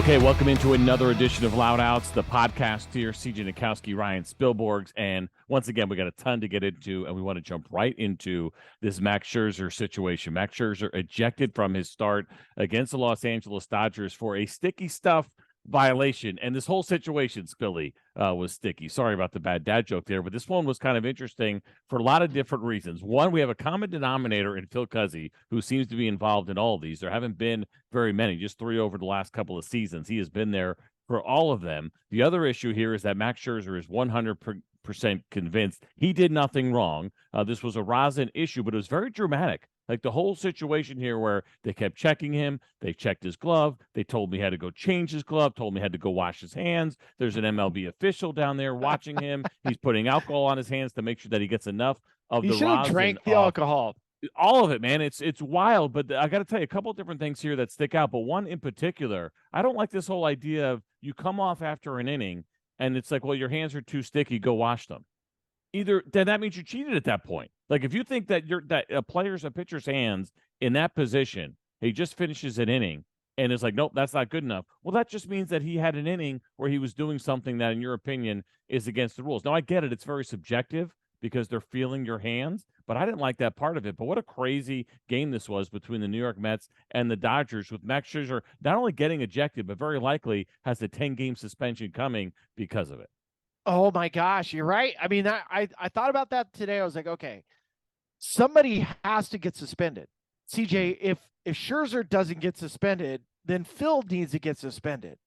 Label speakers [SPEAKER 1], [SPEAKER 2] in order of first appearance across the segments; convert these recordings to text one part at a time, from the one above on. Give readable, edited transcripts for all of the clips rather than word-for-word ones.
[SPEAKER 1] Okay, welcome into another edition of Loud Outs, the podcast here. CJ Nikowski, Ryan Spilborgs, and once again, we got a ton to get into, and we want to jump right into this Max Scherzer situation. Max Scherzer ejected from his start against the Los Angeles Dodgers for a sticky stuff violation, and this whole situation, Spilly, was sticky. Sorry about the bad dad joke there, but this one was kind of interesting for a lot of different reasons. One, we have a common denominator in Phil Cuzzi, who seems to be involved in all of these. There haven't been very many, just 3 over the last couple of seasons. He has been there for all of them. The other issue here is that Max Scherzer is 100% convinced he did nothing wrong. This was a rosin issue, but it was very dramatic. Like the whole situation here where they kept checking him, they checked his glove, they told me he had to go change his glove, told me he had to go wash his hands. There's an MLB official down there watching him. He's putting alcohol on his hands to make sure that he gets enough of the rosin.
[SPEAKER 2] He should have drank the alcohol.
[SPEAKER 1] All of it, man. It's wild, but I got to tell you a couple of different things here that stick out. But one in particular, I don't like this whole idea of you come off after an inning and it's like, well, your hands are too sticky, go wash them. Either then that means you cheated at that point. Like if you think that a pitcher's hands in that position, he just finishes an inning and it's like, nope, that's not good enough. Well, that just means that he had an inning where he was doing something that, in your opinion, is against the rules. Now, I get it; it's very subjective because they're feeling your hands, but I didn't like that part of it. But what a crazy game this was between the New York Mets and the Dodgers, with Max Scherzer not only getting ejected, but very likely has a 10-game suspension coming because of it.
[SPEAKER 2] Oh my gosh, you're right. I mean, I thought about that today. I was like, okay, somebody has to get suspended. CJ, if Scherzer doesn't get suspended, then Phil needs to get suspended.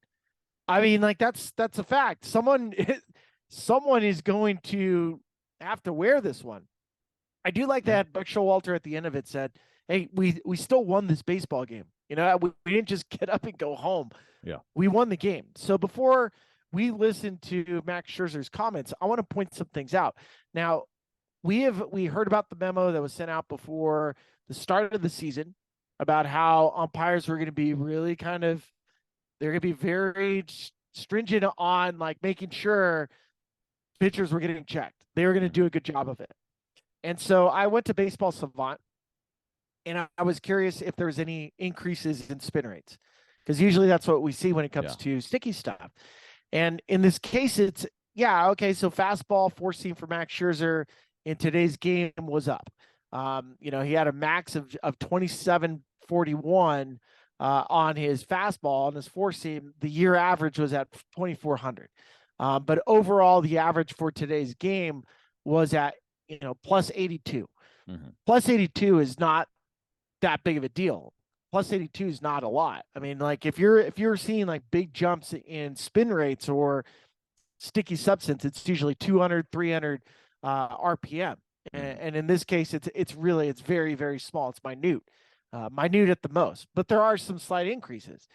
[SPEAKER 2] I mean, like that's a fact. Someone is going to have to wear this one. I do like that Buck Showalter at the end of it said, "Hey, we still won this baseball game. You know, we didn't just get up and go home.
[SPEAKER 1] Yeah,
[SPEAKER 2] we won the game." So before we listen to Max Scherzer's comments, I want to point some things out. Now, we heard about the memo that was sent out before the start of the season about how umpires were going to be really they're going to be very stringent on like making sure pitchers were getting checked. They were going to do a good job of it. And so I went to Baseball Savant and I was curious if there was any increases in spin rates, because usually that's what we see when it comes to sticky stuff. And in this case, it's, okay, so fastball 4-seam for Max Scherzer in today's game was up. He had a max of 2741 on his fastball. On his 4-seam, the year average was at 2400. But overall, the average for today's game was at, plus 82. Mm-hmm. Plus 82 is not that big of a deal. Plus 82 is not a lot. I mean, like if you're seeing like big jumps in spin rates or sticky substance, it's usually 200, 300 RPM. And in this case, it's very, very small. It's minute at the most, but there are some slight increases.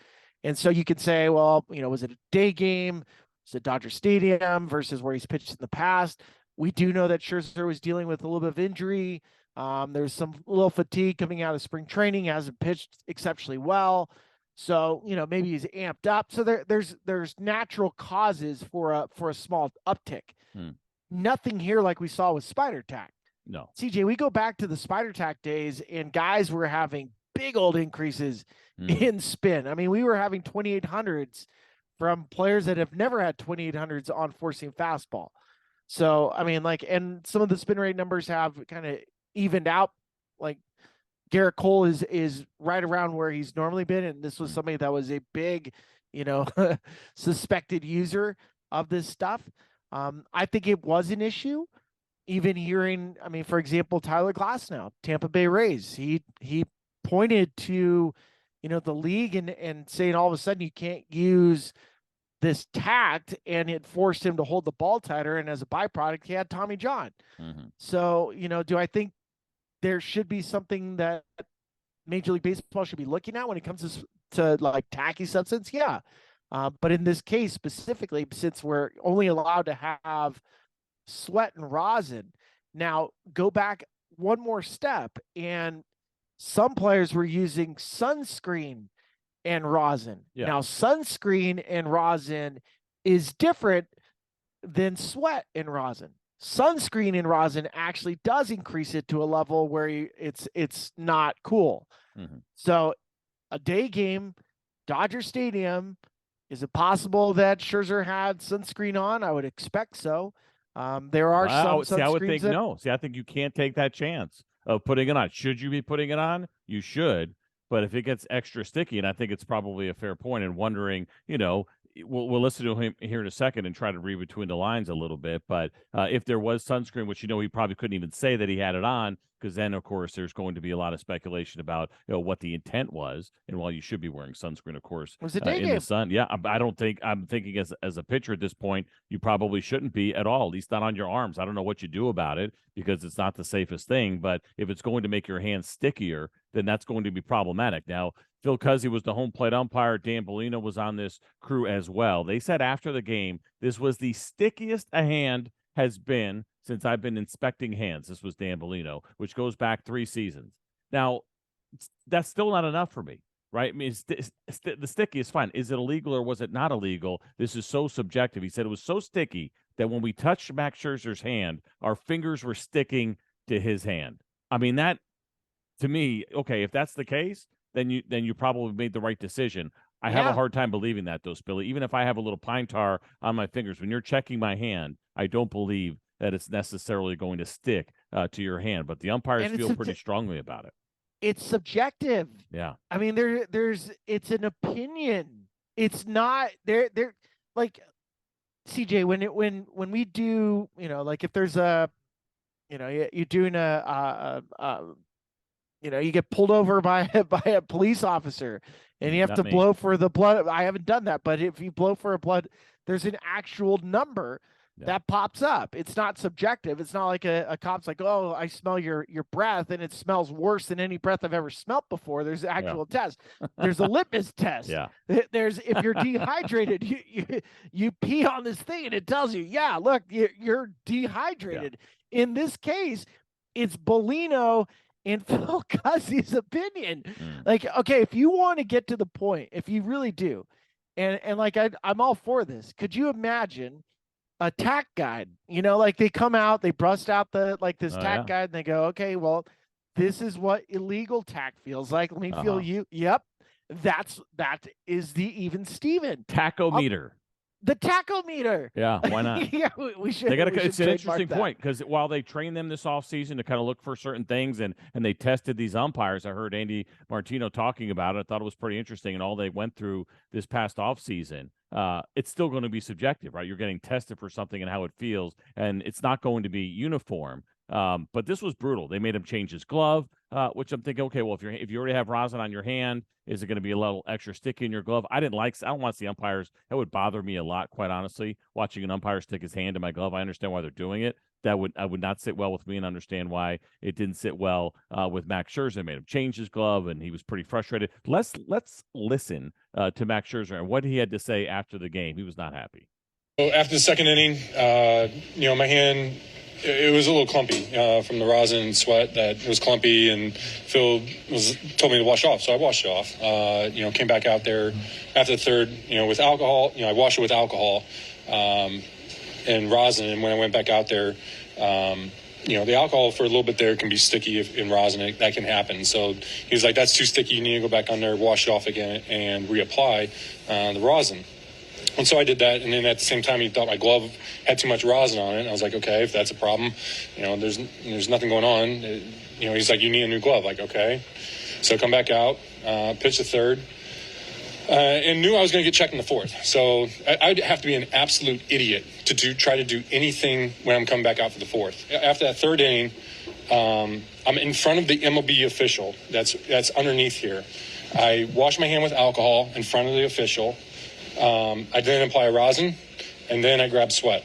[SPEAKER 2] And so you could say, well, was it a day game? Was it Dodger Stadium versus where he's pitched in the past? We do know that Scherzer was dealing with a little bit of injury. There's some little fatigue coming out of spring training. Hasn't pitched exceptionally well, so maybe he's amped up. So there's natural causes for a small uptick. Nothing here like we saw with Spider Tack.
[SPEAKER 1] No,
[SPEAKER 2] CJ, we go back to the Spider Tack days, and guys were having big old increases in spin. I mean, we were having 2800s from players that have never had 2800s on 4-seam fastball. So I mean, and some of the spin rate numbers have kind of evened out. Like Garrett Cole is right around where he's normally been, and this was somebody that was a big, suspected user of this stuff. I think it was an issue. Even hearing, for example, Tyler Glasnow, Tampa Bay Rays, he pointed to, the league and saying all of a sudden you can't use this tact, and it forced him to hold the ball tighter. And as a byproduct, he had Tommy John. Mm-hmm. So, do I think there should be something that Major League Baseball should be looking at when it comes to like tacky substance? Yeah. But in this case specifically, since we're only allowed to have sweat and rosin, now go back one more step, and some players were using sunscreen and rosin. Yeah. Now, sunscreen and rosin is different than sweat and rosin. Sunscreen and rosin actually does increase it to a level where it's not cool. Mm-hmm. So a day game, Dodger Stadium, Is it possible that Scherzer had sunscreen on? I would expect so. There are some
[SPEAKER 1] See, I would
[SPEAKER 2] sunscreens
[SPEAKER 1] think
[SPEAKER 2] that
[SPEAKER 1] no. See, I think you can't take that chance of putting it on. Should you be putting it on? You should. But if it gets extra sticky, and I think it's probably a fair point, and wondering, we'll listen to him here in a second and try to read between the lines a little bit. But if there was sunscreen, which he probably couldn't even say that he had it on, because then of course there's going to be a lot of speculation about what the intent was. And while you should be wearing sunscreen, of course,
[SPEAKER 2] was a day
[SPEAKER 1] in
[SPEAKER 2] game.
[SPEAKER 1] the sun, yeah, I don't think I'm thinking as a pitcher at this point, you probably shouldn't be at all, at least not on your arms. I don't know what you do about it because it's not the safest thing. But if it's going to make your hands stickier, then that's going to be problematic. Now, Phil Cuzzi was the home plate umpire. Dan Bellino was on this crew as well. They said after the game, this was the stickiest a hand has been since I've been inspecting hands. This was Dan Bellino, which goes back 3 seasons. Now, that's still not enough for me, right? I mean, the sticky is fine. Is it illegal or was it not illegal? This is so subjective. He said it was so sticky that when we touched Max Scherzer's hand, our fingers were sticking to his hand. I mean, that, to me, okay, if that's the case, then you probably made the right decision. I have a hard time believing that, though, Spilly. Even if I have a little pine tar on my fingers, when you're checking my hand, I don't believe that it's necessarily going to stick to your hand. But the umpires feel pretty strongly about it.
[SPEAKER 2] It's subjective.
[SPEAKER 1] Yeah.
[SPEAKER 2] I mean, it's an opinion. It's not they're like CJ when we do, like if there's a, you're doing you get pulled over by a police officer and you have to blow for the blood. I haven't done that, but if you blow for a blood, there's an actual number that pops up. It's not subjective. It's not like a cop's like, oh, I smell your breath and it smells worse than any breath I've ever smelt before. There's an actual test. There's a litmus test.
[SPEAKER 1] Yeah.
[SPEAKER 2] There's, if you're dehydrated, you pee on this thing and it tells you, yeah, look, you're dehydrated. Yeah. In this case, it's Bellino in Phil Cuzzi's opinion. Like, okay, if you want to get to the point, if you really do, and like I'm all for this. Could you imagine a tack guide? Like they come out, they bust out this tack guide, and they go, okay, well, this is what illegal tack feels like. Let me feel you. Yep, that is the even Steven
[SPEAKER 1] tachometer.
[SPEAKER 2] The tachometer.
[SPEAKER 1] Yeah, why not?
[SPEAKER 2] Yeah, we should.
[SPEAKER 1] It's an interesting point because while they trained them this offseason to kind of look for certain things and they tested these umpires, I heard Andy Martino talking about it. I thought it was pretty interesting, and all they went through this past offseason. It's still going to be subjective, right? You're getting tested for something and how it feels, and it's not going to be uniform. But this was brutal. They made him change his glove, which I'm thinking, okay, well, if you already have rosin on your hand, is it going to be a little extra sticky in your glove? I don't want to see umpires. That would bother me a lot, quite honestly, watching an umpire stick his hand in my glove. I understand why they're doing it. I would not sit well with me, and understand why it didn't sit well with Max Scherzer. Made him change his glove, and he was pretty frustrated. Let's listen to Max Scherzer and what he had to say after the game. He was not happy.
[SPEAKER 3] So after the second inning, my hand, it was a little clumpy from the rosin and sweat. That it was clumpy, and Phil told me to wash it off, so I washed it off. Came back out there after the third, with alcohol. I washed it with alcohol and rosin, and when I went back out there, the alcohol for a little bit there can be sticky in rosin. That can happen. So he was like, "That's too sticky. You need to go back on there, wash it off again, and reapply the rosin." And so I did that, and then at the same time, he thought my glove had too much rosin on it. And I was like, okay, if that's a problem, there's nothing going on. He's like, you need a new glove. Like, okay. So I come back out, pitch the third, and knew I was going to get checked in the fourth. So I'd have to be an absolute idiot to try to do anything when I'm coming back out for the fourth. After that third inning, I'm in front of the MLB official that's underneath here. I wash my hand with alcohol in front of the official. I then apply a rosin, and then I grab sweat.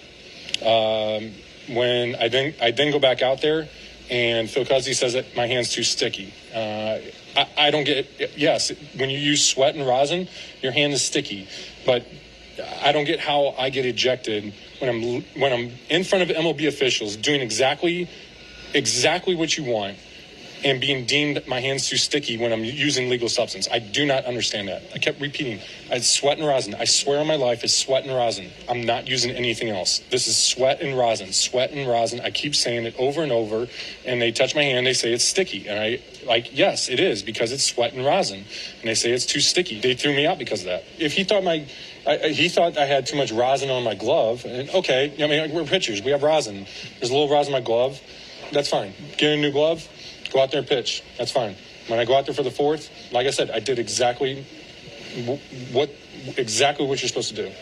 [SPEAKER 3] When I then go back out there, and Phil Cuzzi says that my hand's too sticky. I don't get it. Yes, when you use sweat and rosin, your hand is sticky, but I don't get how I get ejected when I'm in front of MLB officials doing exactly what you want, and being deemed my hands too sticky when I'm using legal substance. I do not understand that. I kept repeating, it's sweat and rosin. I swear on my life, it's sweat and rosin. I'm not using anything else. This is sweat and rosin, sweat and rosin. I keep saying it over and over, and they touch my hand, they say it's sticky. And I, like, yes, it is, because it's sweat and rosin. And they say it's too sticky. They threw me out because of that. If he thought he thought I had too much rosin on my glove, and okay, I mean, we're pitchers. We have rosin. There's a little rosin on my glove. That's fine. Get a new glove. Go out there and pitch. That's fine. When I go out there for the fourth, like I said, I did exactly what you're supposed to do.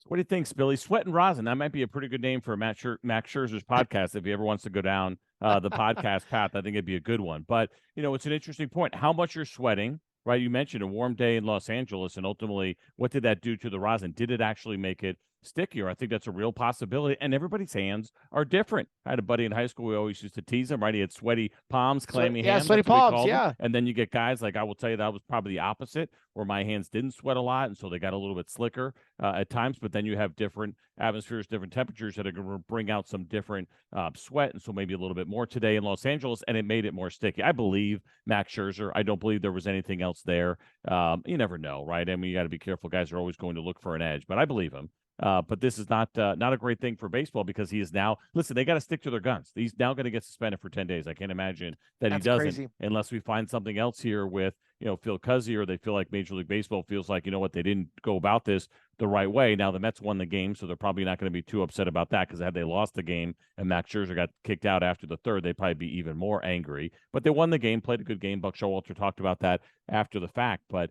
[SPEAKER 1] What do you think, Spilly? Sweat and rosin. That might be a pretty good name for Max Scherzer's podcast if he ever wants to go down the podcast path. I think it'd be a good one. But, it's an interesting point. How much you're sweating, right? You mentioned a warm day in Los Angeles, and ultimately, what did that do to the rosin? Did it actually make it stickier? I think that's a real possibility, and everybody's hands are different. I had a buddy in high school, we always used to tease him, right? He had sweaty palms, clammy hands.
[SPEAKER 2] Sweaty palms, yeah.
[SPEAKER 1] And then you get guys like, I will tell you, that was probably the opposite, where my hands didn't sweat a lot, and so they got a little bit slicker at times. But then you have different atmospheres, different temperatures that are going to bring out some different sweat, and so maybe a little bit more today in Los Angeles, and it made it more sticky. I believe Max Scherzer. I don't believe there was anything else there. You never know, right? I mean, you got to be careful. Guys are always going to look for an edge, but I believe him. But this is not a great thing for baseball, because he is now, listen, they got to stick to their guns. He's now going to get suspended for 10 days. I can't imagine that he doesn't,
[SPEAKER 2] crazy.
[SPEAKER 1] Unless we find something else here with, Phil Cuzzy, or they feel like Major League Baseball feels like, they didn't go about this the right way. Now, the Mets won the game, so they're probably not going to be too upset about that, because had they lost the game and Max Scherzer got kicked out after the third, they'd probably be even more angry. But they won the game, played a good game. Buck Showalter talked about that after the fact. But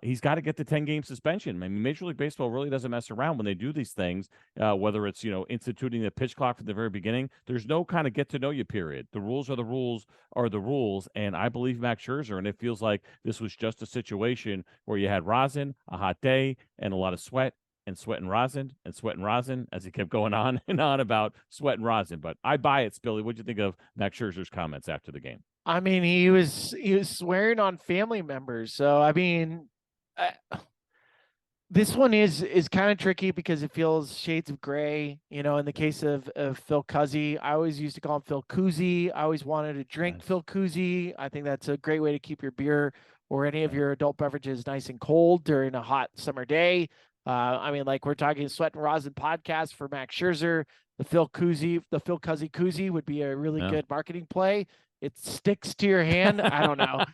[SPEAKER 1] he's got to get the 10-game suspension. I mean, Major League Baseball really doesn't mess around when they do these things, whether it's, instituting the pitch clock from the very beginning. There's no kind of get-to-know-you period. The rules are the rules, and I believe Max Scherzer, and it feels like this was just a situation where you had rosin, a hot day, and a lot of sweat and rosin and sweat and rosin, as he kept going on and on about sweat and rosin. But I buy it, Spilly. What'd you think of Max Scherzer's comments after the game?
[SPEAKER 2] I mean, he was swearing on family members. So, I mean, this one is kind of tricky because it feels shades of gray. In the case of Phil Cuzzy, I always used to call him Phil Koozie. I always wanted to drink
[SPEAKER 1] Nice.
[SPEAKER 2] Phil Koozie. I think that's a great way to keep your beer or any of your adult beverages nice and cold during a hot summer day. I mean, like, we're talking Sweat and Rosin podcast for Max Scherzer. The Phil Cuzzy koozie would be a really good marketing play. It sticks to your hand. I don't know.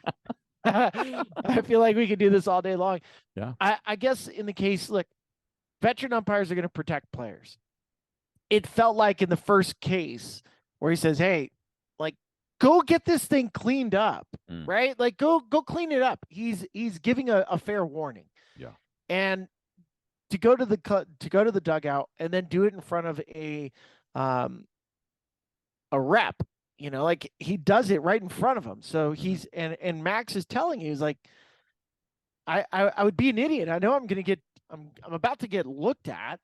[SPEAKER 2] I feel like we could do this all day long.
[SPEAKER 1] Yeah.
[SPEAKER 2] I guess in the case, look, veteran umpires are going to protect players. It felt like in the first case where he says, hey, like, go get this thing cleaned up, right? Like, go clean it up. He's giving a fair warning.
[SPEAKER 1] Yeah.
[SPEAKER 2] And to go to the dugout and then do it in front of a rep, like, he does it right in front of him. So he's and Max is telling you, he's like, I would be an idiot. I know I'm about to get looked at.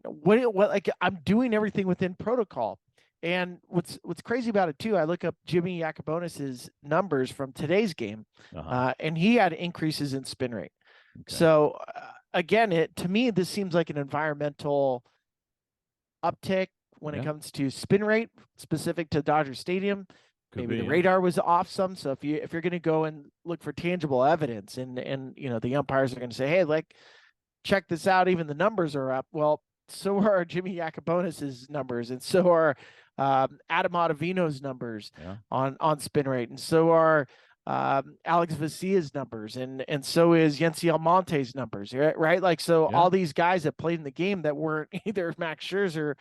[SPEAKER 2] What like, I'm doing everything within protocol. And what's crazy about it too, I look up Jimmy Yacobonis's numbers from today's game, and he had increases in spin rate. Okay. So again, to me, this seems like an environmental uptick when it comes to spin rate specific to Dodger Stadium. Maybe the radar was off some. So if you're going to go and look for tangible evidence, and the umpires are going to say, hey, like, check this out, even the numbers are up. Well, so are Jimmy Yacobonis's numbers, and so are Adam Ottavino's numbers on spin rate, and so are Alex Vicia's numbers, and so is Yency Almonte's numbers, right? Like, so all these guys that played in the game that weren't either Max Scherzer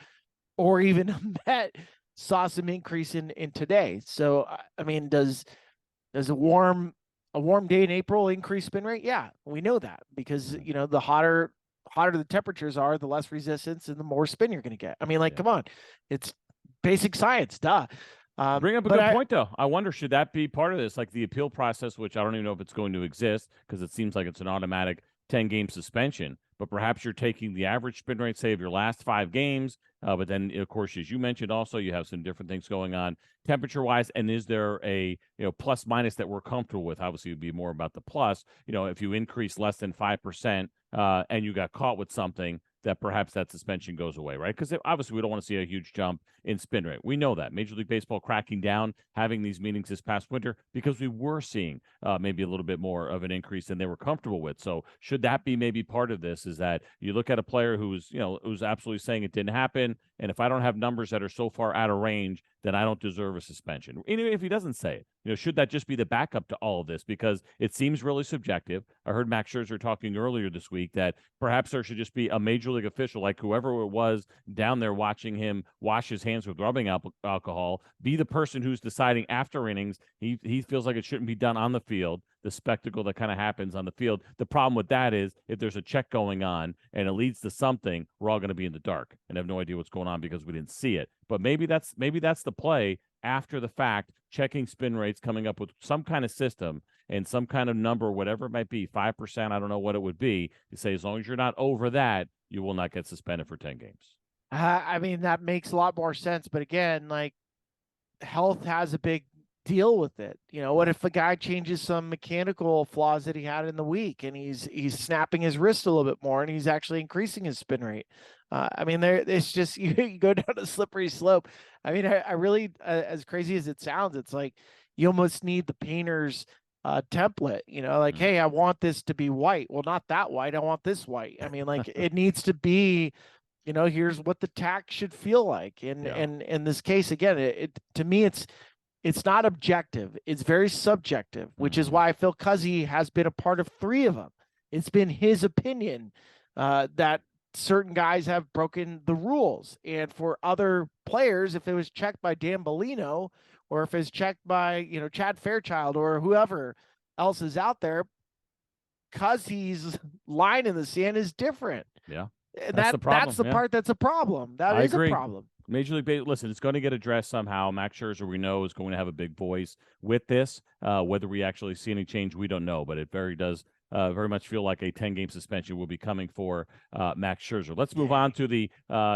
[SPEAKER 2] or even a Met saw some increase in today. So, I mean, does a warm day in April increase spin rate? Yeah, we know that, because the hotter the temperatures are, the less resistance and the more spin you're going to get. I mean, like, come on, it's basic science, duh.
[SPEAKER 1] Bring up a good point, though. I wonder, should that be part of this, like the appeal process, which I don't even know if it's going to exist, because it seems like it's an automatic 10-game suspension. But perhaps you're taking the average spin rate, say, of your last 5 games. But then, of course, as you mentioned, also, you have some different things going on temperature-wise. And is there a plus minus that we're comfortable with? Obviously, it would be more about the plus. If you increase less than 5% and you got caught with something, that perhaps that suspension goes away, right? Because obviously we don't want to see a huge jump in spin rate. We know that. Major League Baseball cracking down, having these meetings this past winter, because we were seeing maybe a little bit more of an increase than they were comfortable with. So should that be maybe part of this, is that you look at a player who's absolutely saying it didn't happen, and if I don't have numbers that are so far out of range, then I don't deserve a suspension. Even if he doesn't say it, should that just be the backup to all of this? Because it seems really subjective. I heard Max Scherzer talking earlier this week that perhaps there should just be a major league official, like whoever it was down there watching him wash his hands with rubbing alcohol, be the person who's deciding after innings. He feels like it shouldn't be done on the field, the spectacle that kind of happens on the field. The problem with that is if there's a check going on and it leads to something, we're all going to be in the dark and have no idea what's going on because we didn't see it. But maybe that's the play after the fact, checking spin rates, coming up with some kind of system and some kind of number, whatever it might be, 5%, I don't know what it would be. You say, as long as you're not over that, you will not get suspended for 10 games.
[SPEAKER 2] I mean, that makes a lot more sense. But again, like, health has a big deal with it. What if a guy changes some mechanical flaws that he had in the week and he's snapping his wrist a little bit more and he's actually increasing his spin rate? I mean, it's just, you go down a slippery slope. I mean, I really, as crazy as it sounds, it's like you almost need the painter's template, like, hey, I want this to be white. Well, not that white. I want this white. I mean, like, it needs to be, here's what the tack should feel like. And in this case, again, it to me, it's not objective. It's very subjective, which is why Phil Cuzzy has been a part of 3 of them. It's been his opinion that certain guys have broken the rules. And for other players, if it was checked by Dan Bellino or if it's checked by, Chad Fairchild or whoever else is out there, Cuzzy's line in the sand is different.
[SPEAKER 1] Yeah.
[SPEAKER 2] And that's the part that's a problem. That is a problem.
[SPEAKER 1] Major League Baseball, listen, it's going to get addressed somehow. Max Scherzer, we know, is going to have a big voice with this. Whether we actually see any change, we don't know, but it very much feel like a 10-game suspension will be coming for Max Scherzer. Let's move on to the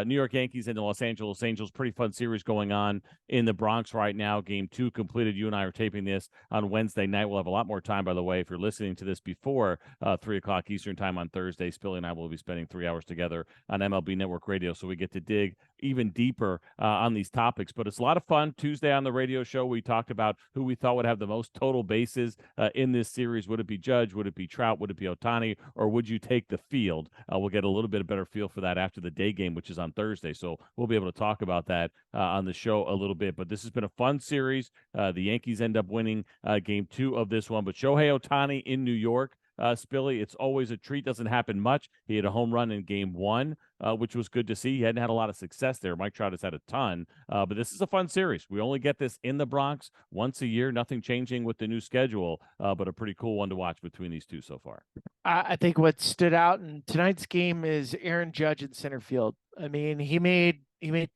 [SPEAKER 1] New York Yankees and the Los Angeles Angels. Pretty fun series going on in the Bronx right now. Game 2 completed. You and I are taping this on Wednesday night. We'll have a lot more time, by the way, if you're listening to this before 3 o'clock Eastern time on Thursday. Spilly and I will be spending 3 hours together on MLB Network Radio, so we get to dig even deeper on these topics. But it's a lot of fun. Tuesday on the radio show, we talked about who we thought would have the most total bases in this series. Would it be Judge? Would it be Trout? Would it be Ohtani? Or would you take the field? We'll get a little bit of better feel for that after the day game, which is on Thursday. So we'll be able to talk about that on the show a little bit. But this has been a fun series. The Yankees end up winning game 2 of this one. But Shohei Ohtani in New York, Spilly, it's always a treat. Doesn't happen much. He had a home run in game 1, which was good to see. He hadn't had a lot of success there. Mike Trout has had a ton, but this is a fun series. We only get this in the Bronx once a year. Nothing changing with the new schedule, but a pretty cool one to watch between these two so far.
[SPEAKER 2] I think what stood out in tonight's game is Aaron Judge in center field. I mean, he made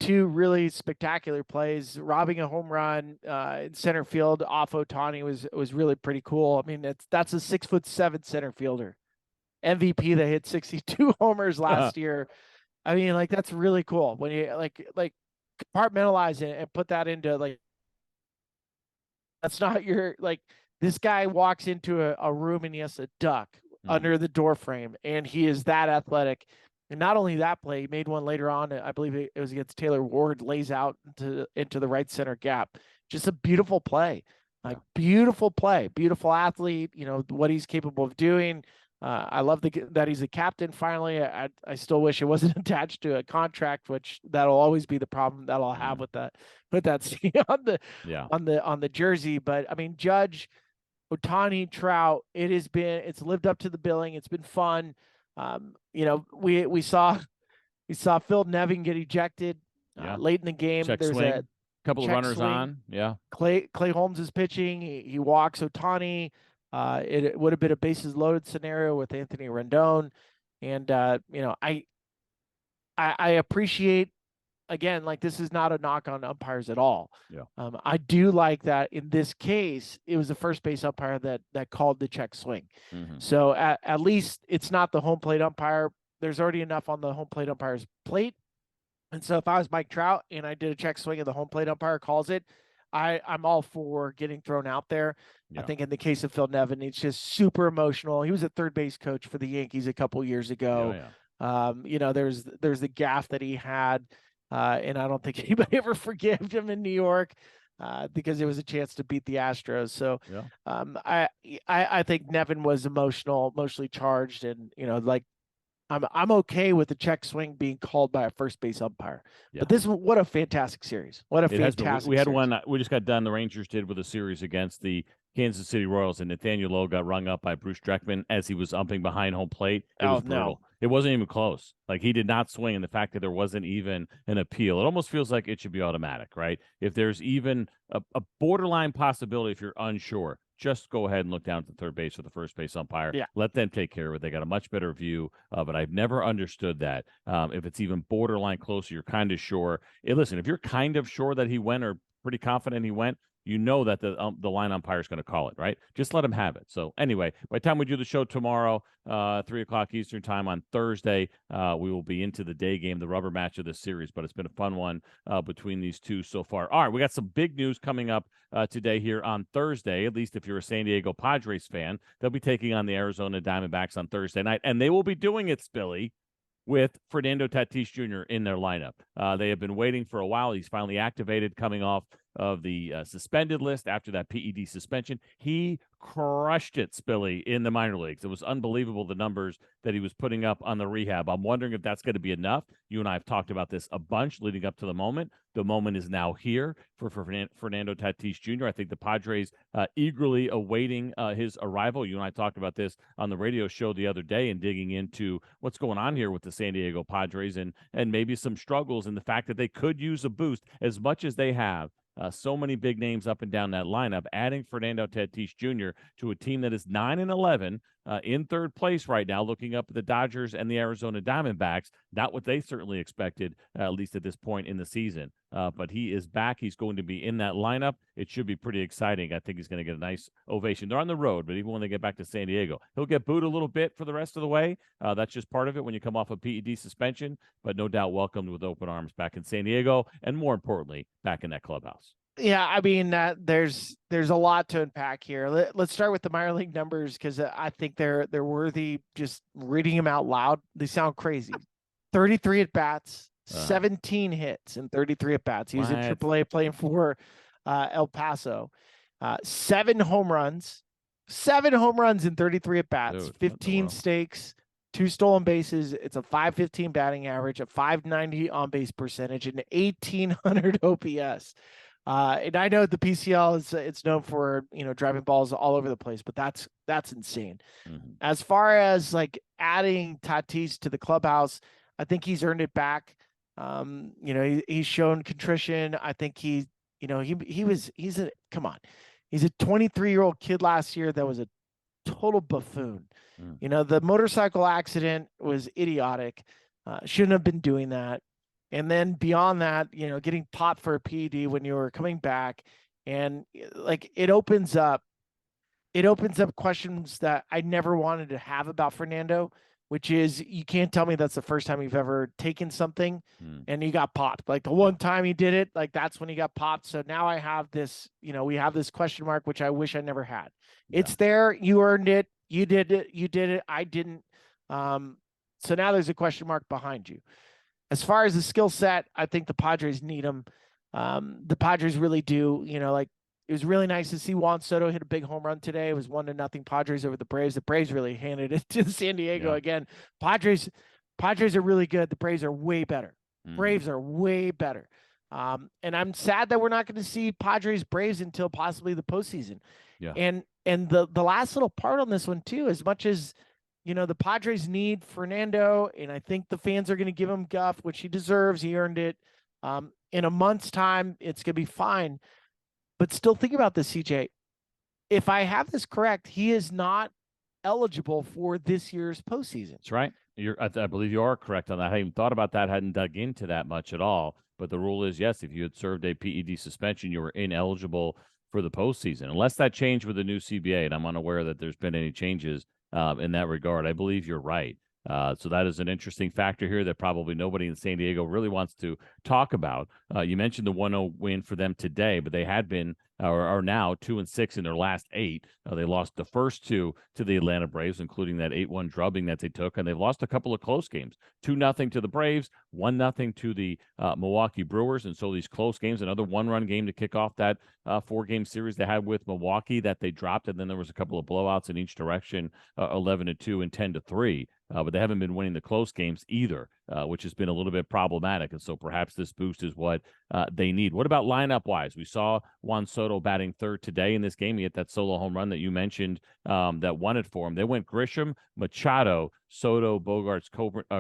[SPEAKER 2] 2 really spectacular plays. Robbing a home run in center field off Ohtani was really pretty cool. I mean, that's a 6'7" center fielder, MVP that hit 62 homers last year. I mean, like, that's really cool when you like compartmentalize it and put that into, like, that's not your, like, this guy walks into a room and he has to duck under the door frame, and he is that athletic. And not only that play, he made one later on. I believe it was against Taylor Ward, lays out into the right center gap. Just a beautiful play, beautiful play, beautiful athlete. What he's capable of doing. I love that he's a captain. Finally, I still wish it wasn't attached to a contract, which that'll always be the problem that I'll have with that. Put that on the jersey. But I mean, Judge, Ohtani, Trout, it's lived up to the billing. It's been fun. We saw Phil Nevin get ejected late in the game.
[SPEAKER 1] There's
[SPEAKER 2] swing.
[SPEAKER 1] A couple of runners swing. On. Yeah.
[SPEAKER 2] Clay Holmes is pitching. He walks Ohtani. It would have been a bases loaded scenario with Anthony Rendon. And, I appreciate, again, like, this is not a knock on umpires at all.
[SPEAKER 1] Yeah.
[SPEAKER 2] I do like that in this case, it was the first base umpire that called the check swing. So at least it's not the home plate umpire. There's already enough on the home plate umpire's plate. And so if I was Mike Trout and I did a check swing and the home plate umpire calls it, I'm all for getting thrown out there. Yeah. I think in the case of Phil Nevin, it's just super emotional. He was a third base coach for the Yankees a couple years ago. There's the gaffe that he had, and I don't think anybody ever forgave him in New York. Because it was a chance to beat the Astros. So I think Nevin was emotionally charged, and I'm okay with the check swing being called by a first base umpire. But what a fantastic series. What a fantastic
[SPEAKER 1] we had
[SPEAKER 2] series.
[SPEAKER 1] one we just got done. The Rangers did with a series against the Kansas City Royals, and Nathaniel Lowe got rung up by Bruce Dreckman as he was umping behind home plate. It was brutal.
[SPEAKER 2] No.
[SPEAKER 1] It wasn't even close. Like, he did not swing, and the fact that there wasn't even an appeal, it almost feels like it should be automatic, right? If there's even a borderline possibility, if you're unsure, just go ahead and look down to third base or the first base umpire.
[SPEAKER 2] Yeah.
[SPEAKER 1] Let them take care of it. They got a much better view of it. I've never understood that. If it's even borderline close, you're kind of sure. Listen, if you're kind of sure that he went or pretty confident he went, you know that the line umpire is going to call it, right? Just let him have it. So anyway, by the time we do the show tomorrow, 3:00 Eastern time on Thursday, we will be into the day game, the rubber match of this series. But it's been a fun one between these two so far. All right, we got some big news coming up today here on Thursday, at least if you're a San Diego Padres fan. They'll be taking on the Arizona Diamondbacks on Thursday night, and they will be doing it, Spilly, with Fernando Tatis Jr. in their lineup. They have been waiting for a while. He's finally activated, coming off of the suspended list after that PED suspension. He crushed it, Spilly, in the minor leagues. It was unbelievable, the numbers that he was putting up on the rehab. I'm wondering if that's going to be enough. You and I have talked about this a bunch leading up to the moment. The moment is now here for Fernando Tatis Jr. I think the Padres eagerly awaiting his arrival. You and I talked about this on the radio show the other day and digging into what's going on here with the San Diego Padres and maybe some struggles and the fact that they could use a boost as much as they have. So many big names up and down that lineup. Adding Fernando Tatis Jr. to a team that is 9-11 in third place right now, looking up at the Dodgers and the Arizona Diamondbacks. Not what they certainly expected, at least at this point in the season. But he is back. He's going to be in that lineup. It should be pretty exciting. I think he's going to get a nice ovation. They're on the road, but even when they get back to San Diego, he'll get booed a little bit for the rest of the way. That's just part of it when you come off a PED suspension, but no doubt welcomed with open arms back in San Diego, and more importantly, back in that clubhouse.
[SPEAKER 2] Yeah, I mean, there's a lot to unpack here. Let's start with the minor league numbers, because I think they're worthy just reading them out loud. They sound crazy. 33 at bats, 17 hits and 33 at bats. He was in AAA playing for El Paso. 7 home runs in 33 at bats, 15 stakes, 2 stolen bases. It's a .515 batting average, a .590 on base percentage, and 1,800 OPS. And I know the PCL it's known for, driving balls all over the place, but that's insane. Mm-hmm. As far as like adding Tatis to the clubhouse, I think he's earned it back. He's shown contrition. I think he's a 23-year-old kid last year that was a total buffoon. Mm. The motorcycle accident was idiotic. Shouldn't have been doing that. And then beyond that, getting popped for a PED when you were coming back, and like it opens up questions that I never wanted to have about Fernando, which is, you can't tell me that's the first time you've ever taken something and he got popped. Like the one time he did it, like that's when he got popped. So now I have this, we have this question mark, which I wish I never had. Yeah. It's there. You earned it. You did it. I didn't. So now there's a question mark behind you. As far as the skill set, I think the Padres need him. The Padres really do. It was really nice to see Juan Soto hit a big home run today. It was 1-0 Padres over the Braves. The Braves really handed it to San Diego again. Padres are really good. The Braves are way better. Braves are way better. And I'm sad that we're not going to see Padres Braves until possibly the postseason. Yeah. And the last little part on this one too, as much as the Padres need Fernando, and I think the fans are going to give him guff, which he deserves. He earned it. In a month's time, it's going to be fine. But still, think about this, CJ. If I have this correct, he is not eligible for this year's postseason.
[SPEAKER 1] That's right. I believe you are correct on that. I hadn't even thought about that. Hadn't dug into that much at all. But the rule is, yes, if you had served a PED suspension, you were ineligible for the postseason, unless that changed with the new CBA. And I'm unaware that there's been any changes in that regard. I believe you're right. So that is an interesting factor here that probably nobody in San Diego really wants to talk about. You mentioned the 1-0 win for them today, but they had been or are now 2-6 in their last 8. They lost the first 2 to the Atlanta Braves, including that 8-1 drubbing that they took, and they've lost a couple of close games. 2-0 to the Braves, 1-0 to the Milwaukee Brewers, and so these close games, another one-run game to kick off that 4-game series they had with Milwaukee that they dropped, and then there was a couple of blowouts in each direction, 11-2 and 10-3. But they haven't been winning the close games either, which has been a little bit problematic. And so perhaps this boost is what they need. What about lineup-wise? We saw Juan Soto batting third today in this game. He hit that solo home run that you mentioned that won it for him. They went Grisham, Machado, Soto, Bogarts,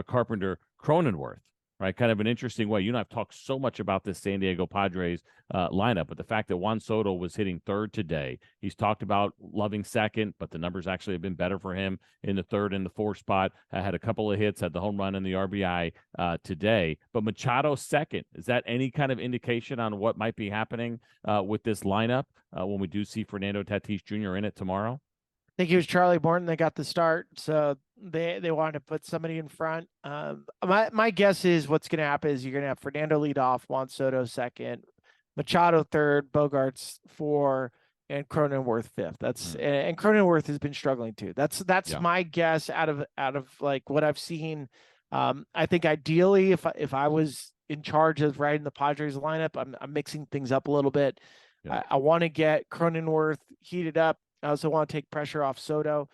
[SPEAKER 1] Carpenter, Cronenworth. Right, kind of an interesting way. You and I have talked so much about this San Diego Padres lineup, but the fact that Juan Soto was hitting third today, he's talked about loving second, but the numbers actually have been better for him in the third and the fourth spot. Had a couple of hits, had the home run and the RBI today. But Machado second, is that any kind of indication on what might be happening with this lineup when we do see Fernando Tatis Jr. in it tomorrow?
[SPEAKER 2] I think it was Charlie Morton that got the start, so they wanted to put somebody in front. My guess is what's going to happen is you're going to have Fernando lead off, Juan Soto second, Machado third, Bogarts 4, and Cronenworth 5th. That's and Cronenworth has been struggling too. That's my guess out of like what I've seen. I think ideally, if I was in charge of writing the Padres lineup, I'm mixing things up a little bit. Yeah. I want to get Cronenworth heated up. I also want to take pressure off Soto.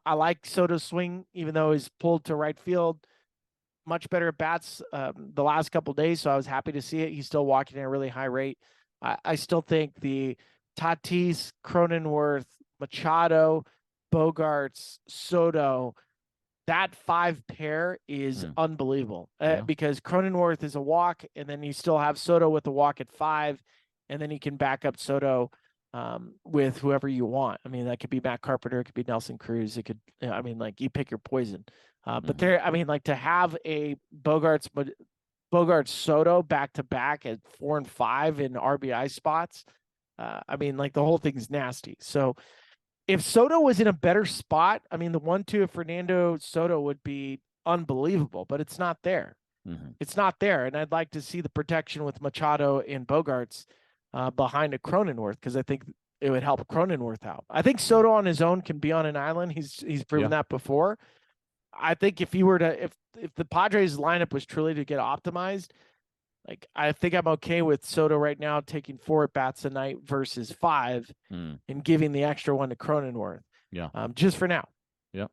[SPEAKER 2] I like Soto's swing, even though he's pulled to right field. Much better at bats the last couple of days, so I was happy to see it. He's still walking at a really high rate. I still think the Tatis, Cronenworth, Machado, Bogarts, Soto, that 5 pair is unbelievable because Cronenworth is a walk, and then you still have Soto with a walk at 5, and then you can back up Soto with whoever you want. I mean, that could be Matt Carpenter, it could be Nelson Cruz, it could, I mean, like, you pick your poison. But there, I mean, like, to have a Bogarts Soto back to back at 4 and 5 in RBI spots, I mean, like, the whole thing's nasty. So if Soto was in a better spot, I mean, the 1-2 of Fernando Soto would be unbelievable, but it's not there. It's not there. And I'd like to see the protection with Machado and Bogarts behind a Cronenworth, because I think it would help Cronenworth out. I think Soto on his own can be on an island. He's proven that before. I think if he were to, if the Padres lineup was truly to get optimized, like, I think I'm okay with Soto right now taking 4 at bats a night versus 5 and giving the extra one to Cronenworth. Yeah. Just for now.
[SPEAKER 1] Yeah.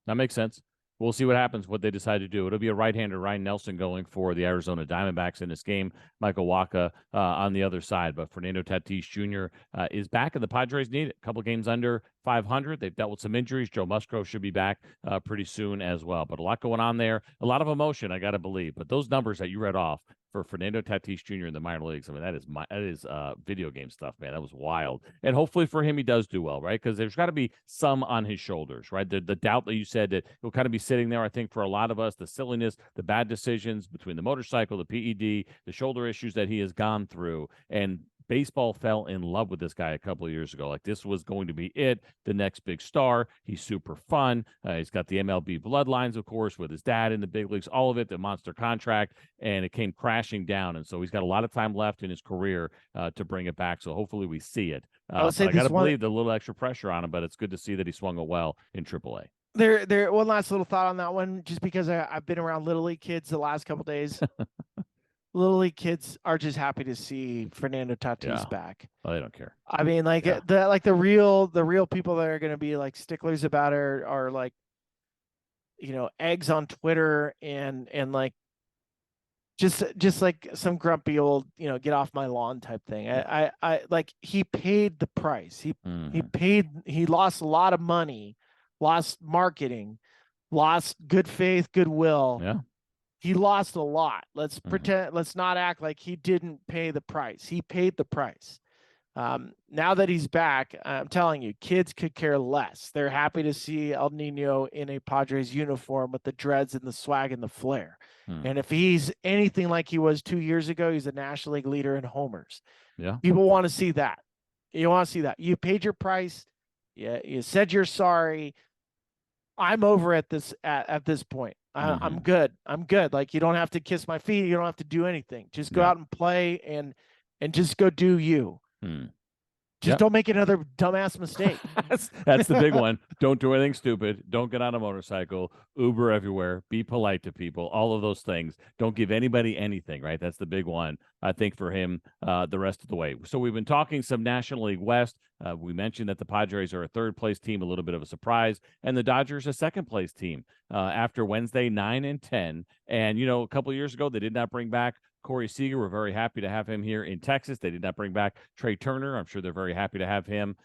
[SPEAKER 1] That makes sense. We'll see what happens, what they decide to do. It'll be a right-hander, Ryan Nelson, going for the Arizona Diamondbacks in this game. Michael Wacha on the other side. But Fernando Tatis Jr. Is back, and the Padres need it. A couple games under 500. They've dealt with some injuries. Joe Musgrove should be back pretty soon as well. But a lot going on there. A lot of emotion, I got to believe. But those numbers that you read off for Fernando Tatis Jr. in the minor leagues, I mean, that is video game stuff, man. That was wild. And hopefully for him, he does do well, right? Because there's got to be some on his shoulders, right? The doubt that you said that he'll kind of be sitting there, I think, for a lot of us, the silliness, the bad decisions between the motorcycle, the PED, the shoulder issues that he has gone through. And baseball fell in love with this guy a couple of years ago. Like, this was going to be it, the next big star. He's super fun. He's got the MLB bloodlines, of course, with his dad in the big leagues, all of it, the monster contract, and it came crashing down. And so he's got a lot of time left in his career to bring it back. So hopefully we see it. I got to believe the little extra pressure on him, but it's good to see that he swung it well in AAA.
[SPEAKER 2] There. One last little thought on that one, just because I've been around Little League kids the last couple of days. Little League kids are just happy to see Fernando Tatis back.
[SPEAKER 1] Well, they don't care.
[SPEAKER 2] I mean, like, the real people that are going to be like sticklers about it are like, you know, eggs on Twitter and like just like some grumpy old, you know, get off my lawn type thing. I like, he paid the price. He lost a lot of money, lost marketing, lost good faith, goodwill. Yeah. He lost a lot. Let's pretend, let's not act like he didn't pay the price. He paid the price. Now that he's back, I'm telling you, kids could care less. They're happy to see El Nino in a Padres uniform with the dreads and the swag and the flair. And if he's anything like he was 2 years ago, he's a National League leader in homers. Yeah. People want to see that. You want to see that. You paid your price. Yeah. You said you're sorry. I'm over at this point. I'm good. I'm good. Like, you don't have to kiss my feet. You don't have to do anything. Just go out and play and just go do you. Just don't make another dumbass mistake.
[SPEAKER 1] That's the big one. Don't do anything stupid. Don't get on a motorcycle. Uber everywhere. Be polite to people. All of those things. Don't give anybody anything, right? That's the big one, I think, for him the rest of the way. So we've been talking some National League West. We mentioned that the Padres are a third-place team, a little bit of a surprise, and the Dodgers a second-place team after Wednesday, 9-10. And, you know, a couple of years ago, they did not bring back Corey Seager. We're very happy to have him here in Texas. They did not bring back Trey Turner. I'm sure they're very happy to have him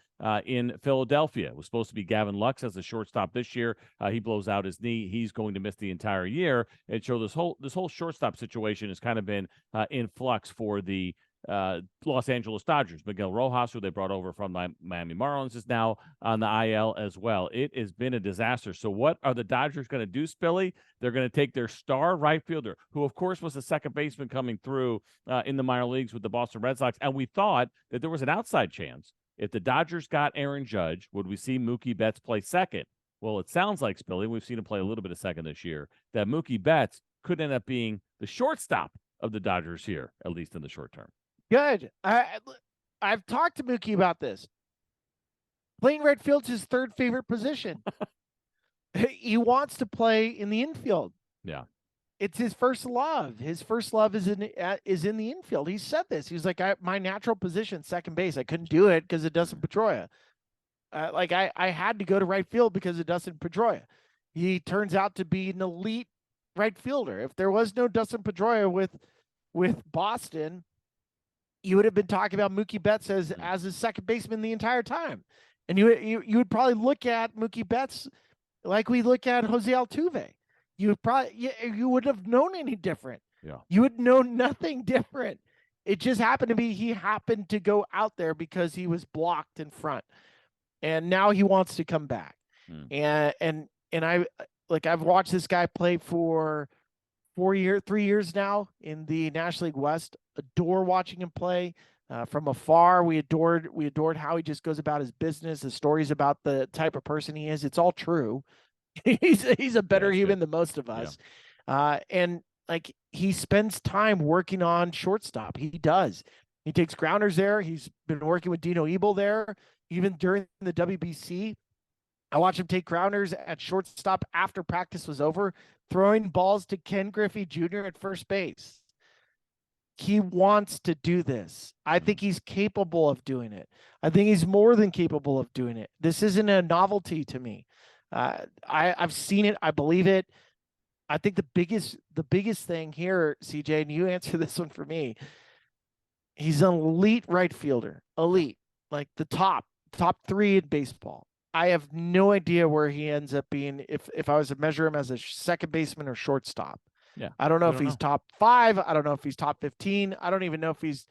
[SPEAKER 1] in Philadelphia. It was supposed to be Gavin Lux as the shortstop this year. He blows out his knee. He's going to miss the entire year. And so this whole shortstop situation has kind of been in flux for the Los Angeles Dodgers. Miguel Rojas, who they brought over from the Miami Marlins, is now on the IL as well. It has been a disaster. So what are the Dodgers going to do, Spilly? They're going to take their star right fielder, who, of course, was the second baseman coming through in the minor leagues with the Boston Red Sox. And we thought that there was an outside chance. If the Dodgers got Aaron Judge, would we see Mookie Betts play second? Well, it sounds like, Spilly, we've seen him play a little bit of second this year, that Mookie Betts could end up being the shortstop of the Dodgers here, at least in the short term.
[SPEAKER 2] Good. I've talked to Mookie about this. Playing right field's his third favorite position. He wants to play in the infield.
[SPEAKER 1] Yeah.
[SPEAKER 2] It's his first love. His first love is in the infield. He said this. He's like, my natural position, second base. I couldn't do it because of Dustin Pedroia. I had to go to right field because of Dustin Pedroia. He turns out to be an elite right fielder. If there was no Dustin Pedroia with Boston, you would have been talking about Mookie Betts as a second baseman the entire time. And you would probably look at Mookie Betts like we look at Jose Altuve. You wouldn't have known any different.
[SPEAKER 1] Yeah.
[SPEAKER 2] You would know nothing different. It just happened to be he happened to go out there because he was blocked in front. And now he wants to come back. And I've watched this guy play for 3 years now in the National League West. Adore watching him play from afar. We adored how he just goes about his business, the stories about the type of person he is. It's all true. He's a better human than most of us. Yeah. And like, he spends time working on shortstop. He does. He takes grounders there. He's been working with Dino Ebel there. Even during the WBC, I watched him take grounders at shortstop after practice was over, throwing balls to Ken Griffey Jr. at first base. He wants to do this. I think he's capable of doing it. I think he's more than capable of doing it. This isn't a novelty to me. I've seen it. I believe it. I think the biggest thing here, CJ, and you answer this one for me, he's an elite right fielder. Elite. Like the top 3 in baseball. I have no idea where he ends up being if I was to measure him as a second baseman or shortstop.
[SPEAKER 1] Yeah.
[SPEAKER 2] I don't know if he's top 5. I don't know if he's top 15. I don't even know if he's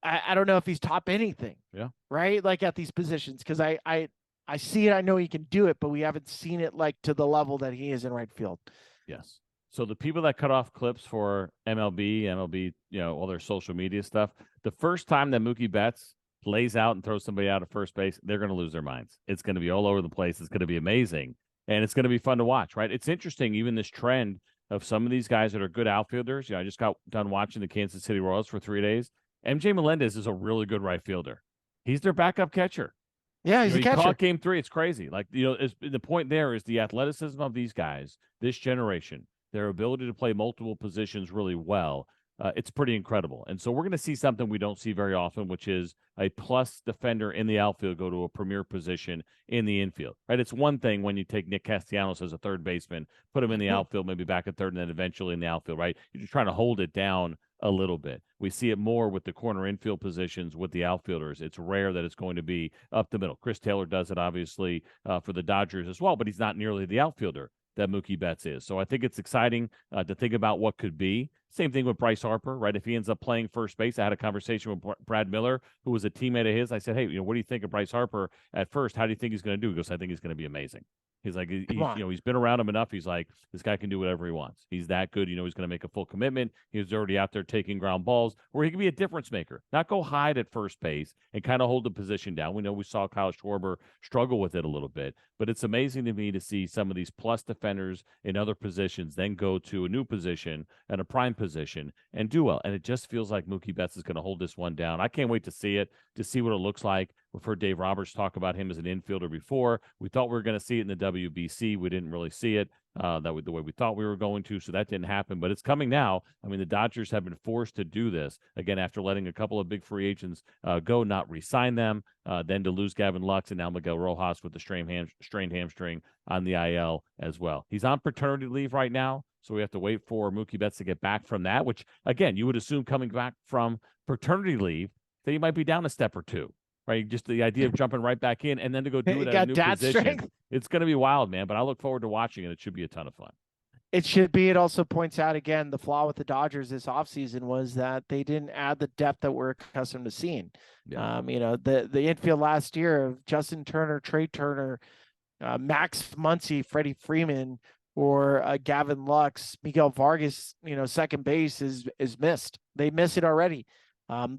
[SPEAKER 2] I don't know if he's top anything.
[SPEAKER 1] Yeah.
[SPEAKER 2] Right? Like at these positions. Because I see it, I know he can do it, but we haven't seen it like to the level that he is in right field.
[SPEAKER 1] Yes. So the people that cut off clips for MLB, you know, all their social media stuff, the first time that Mookie Betts lays out and throws somebody out of first base, they're going to lose their minds. It's going to be all over the place. It's going to be amazing. And it's going to be fun to watch, right? It's interesting, even this trend of some of these guys that are good outfielders. You know, I just got done watching the Kansas City Royals for 3 days. MJ Melendez is a really good right fielder. He's their backup catcher.
[SPEAKER 2] Yeah, he's a catcher.
[SPEAKER 1] He caught game 3. It's crazy. Like, you know, the point there is the athleticism of these guys, this generation, their ability to play multiple positions really well. It's pretty incredible. And so we're going to see something we don't see very often, which is a plus defender in the outfield go to a premier position in the infield, right? It's one thing when you take Nick Castellanos as a third baseman, put him in the outfield, maybe back at third, and then eventually in the outfield, right? You're just trying to hold it down a little bit. We see it more with the corner infield positions with the outfielders. It's rare that it's going to be up the middle. Chris Taylor does it, obviously, for the Dodgers as well, but he's not nearly the outfielder that Mookie Betts is. So I think it's exciting to think about what could be. Same thing with Bryce Harper, right? If he ends up playing first base, I had a conversation with Brad Miller, who was a teammate of his. I said, hey, what do you think of Bryce Harper at first? How do you think he's going to do? He goes, I think he's going to be amazing. He's like, he's been around him enough. He's like, this guy can do whatever he wants. He's that good. He's going to make a full commitment. He was already out there taking ground balls, or he can be a difference maker, not go hide at first base and kind of hold the position down. We know we saw Kyle Schwarber struggle with it a little bit, but it's amazing to me to see some of these plus defenders in other positions then go to a new position and a prime position and do well. And it just feels like Mookie Betts is going to hold this one down. I can't wait to see it, to see what it looks like. We've heard Dave Roberts talk about him as an infielder before. We thought we were going to see it in the WBC. We didn't really see it the way we thought we were going to, so that didn't happen. But it's coming now. I mean, the Dodgers have been forced to do this, again, after letting a couple of big free agents go, not re-sign them, then to lose Gavin Lux and now Miguel Rojas with the strained hamstring on the IL as well. He's on paternity leave right now, so we have to wait for Mookie Betts to get back from that, which, again, you would assume coming back from paternity leave that he might be down a step or two. Right, just the idea of jumping right back in and then to go do it at a new position. Strength. It's going to be wild, man. But I look forward to watching it. It should be a ton of fun.
[SPEAKER 2] It should be. It also points out, again, the flaw with the Dodgers this offseason was that they didn't add the depth that we're accustomed to seeing. Yeah. The infield last year of Justin Turner, Trey Turner, Max Muncy, Freddie Freeman, or Gavin Lux, Miguel Vargas, second base is missed. They miss it already.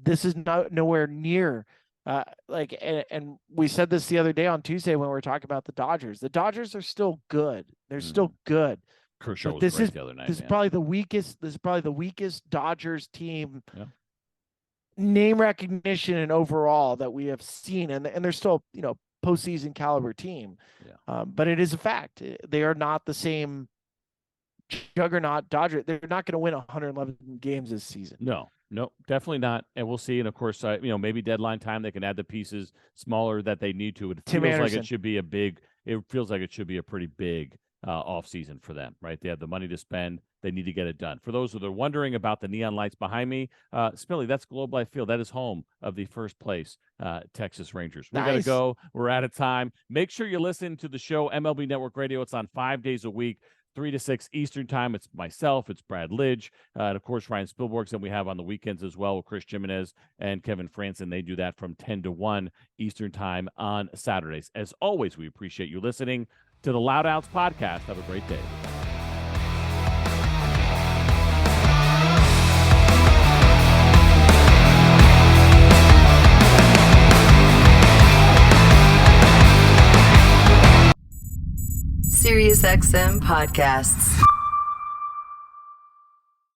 [SPEAKER 2] This is nowhere near. And we said this the other day on Tuesday when we were talking about the Dodgers. The Dodgers are still good. They're still good.
[SPEAKER 1] Kershaw was great the other night.
[SPEAKER 2] This is probably the weakest Dodgers team, name recognition and overall, that we have seen. And they're still, postseason caliber team. Yeah. But it is a fact. They are not the same juggernaut Dodger. They're not going to win 111 games this season.
[SPEAKER 1] No, definitely not. And we'll see. And of course, maybe deadline time, they can add the pieces smaller that they need to. It feels like it should be a pretty big off season for them, right? They have the money to spend. They need to get it done. For those who are wondering about the neon lights behind me, Spilly, that's Globe Life Field. That is home of the first place Texas Rangers. We're going to go. We're out of time. Make sure you listen to the show, MLB Network Radio. It's on 5 days a week. 3 to 6 Eastern time. It's myself, it's Brad Lidge, and of course Ryan Spilborgs, and we have on the weekends as well with Chris Jimenez and Kevin Franson. They do that from 10 to 1 Eastern time on Saturdays. As always, we appreciate you listening to the Loud Outs podcast. Have a great day.
[SPEAKER 4] SiriusXM podcasts.